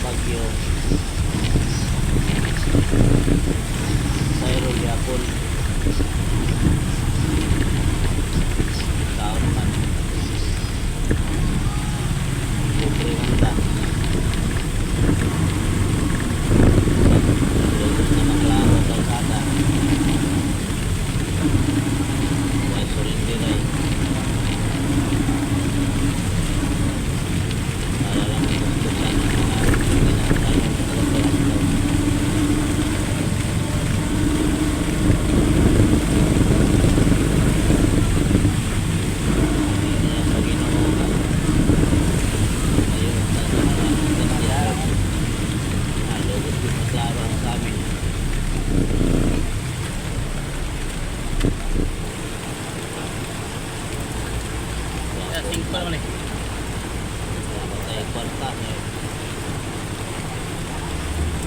Bagyo Cyril Yapon taon man Pobre Honda lulus na maklaro kalsada buhay surindiray para lang itustusan ng mga ginagtanong sa kalapayas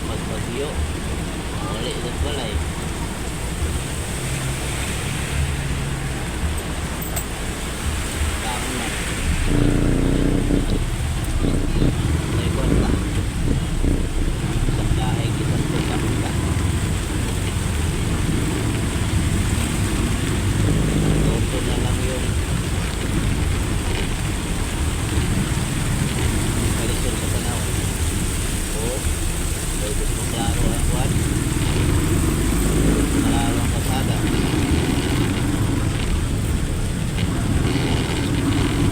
pagpagyo ulit doon balay taon na may kwarta isang kahig isang tuka toto na lang yung kalisod sa panahon o pwede mo klaro ang buwan klaro ang kasada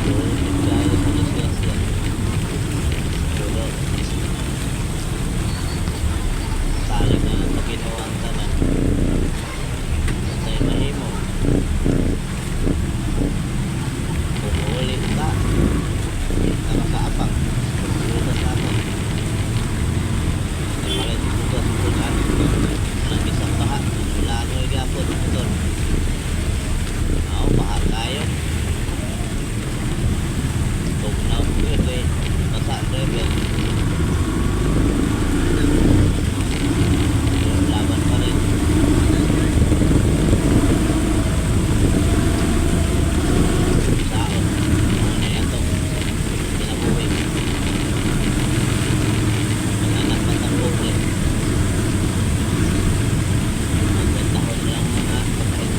puro nagkaya sa disgrasya puro saling na sa ginawa ang tanan sa'y mahimo umuulit ka nakakaapang pagkulitan natin malit tugas tugas ng isang baha lalo ay gapon motor baha tayo tugnaw pwede nasa driver laban pa rin saon muna yan to pinabuhi anak batang pobre magandahon lang mga pagkain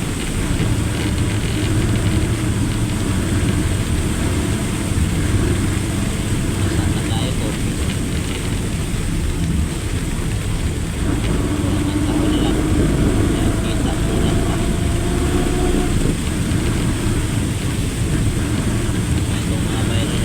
nasa na tayo ko magandahon lang yan kita kulang pa itong mga bayro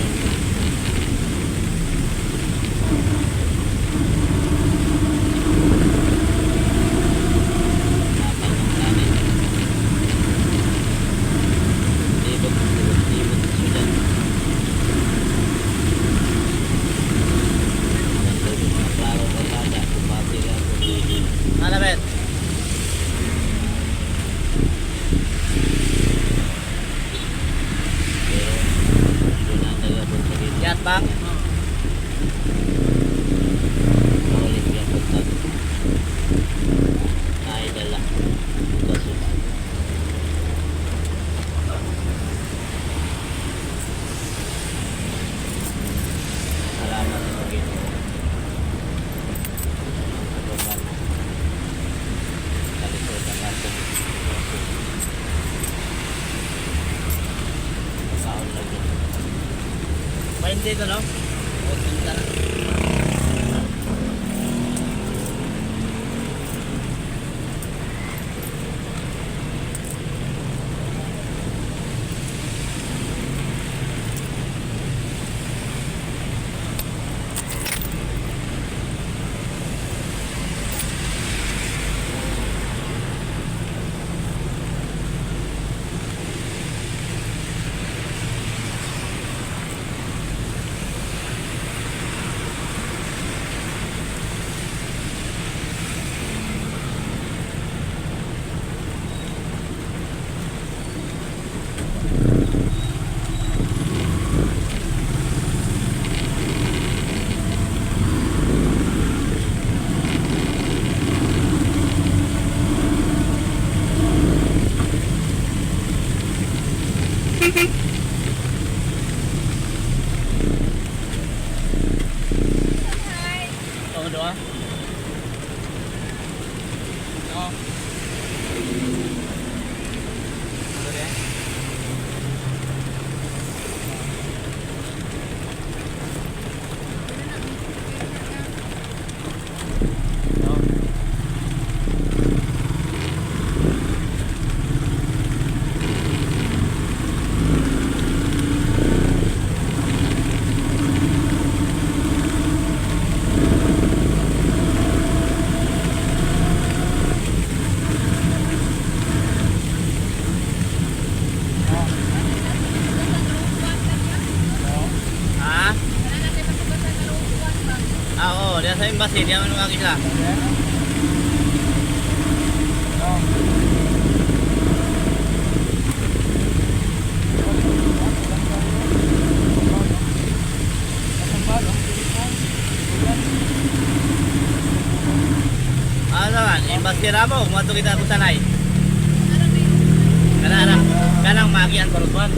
Alabet. Pero doon ang nagabot sa gito. Yat bang? Maulit yung pagtag. Naidala. Kasunod. Salamat sa gito. Main dito no? O tinta na. Oh, dia sa embassy, dia man mga sila. Ano man, embassy ra mo, mato kita butanay. Kanang magian parutuan.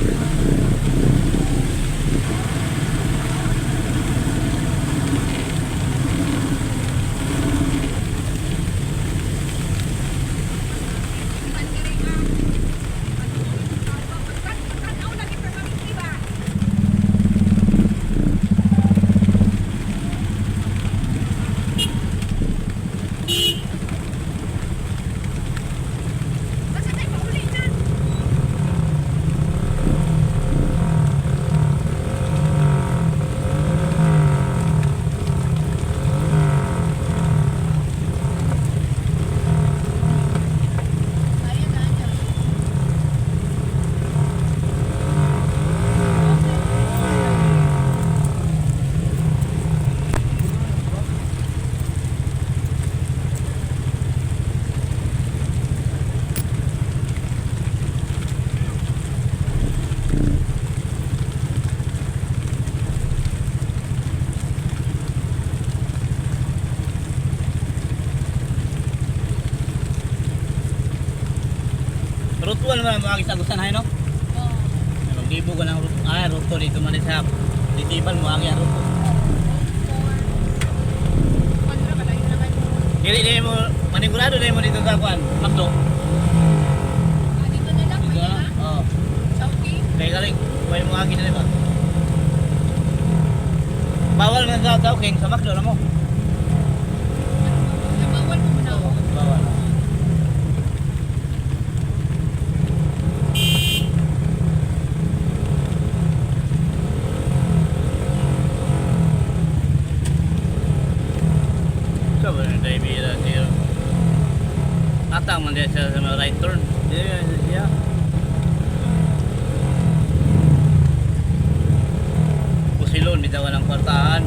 Rutuan naman mga kisagusan hay no? Oo. Mag-libo ka ng ruto dito man sa titiban mo ang yan ruto. Dili mo manigurado na mo dito sa kuan, Makdo. Dito na lang, Dito pwede na? ba? Oo. Sauki? Kaya galing, pwede mo akin na ba? Bawal nga daw king sa Makdo na mo. Nabawal mo muna ako. Bawal. Coba dari bila dia atang man dia sa right turn. Dia Pusilon bitawan ng kwartahan.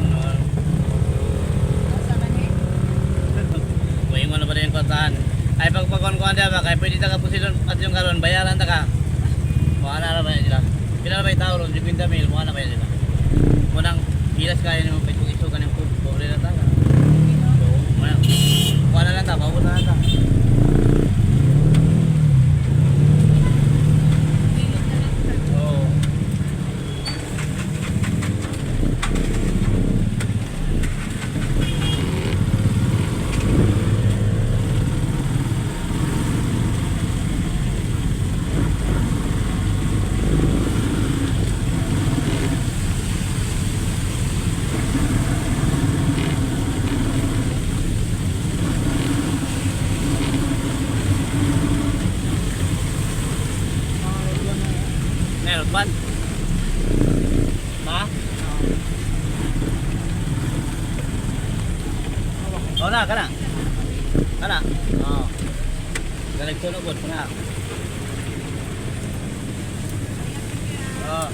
Sa mani. Moingon na ba din yung kwartahan? Ay pagpagkuhan dia ba kay pwede ta ka Pusilon at yung karon bayaran ta ka. Mo ana ra ba sila? Pila na ba tao ron 50 mil mo ana ba sila? Munang ilas kaya nimo pagkuiso kanang pobre na ta. Wala lang ta, paubos na lang ta. Bilog na lang. Oo. Meron ba? Ma? Oo na, kana. Kana. Oo. Galing tulog po na. Oo.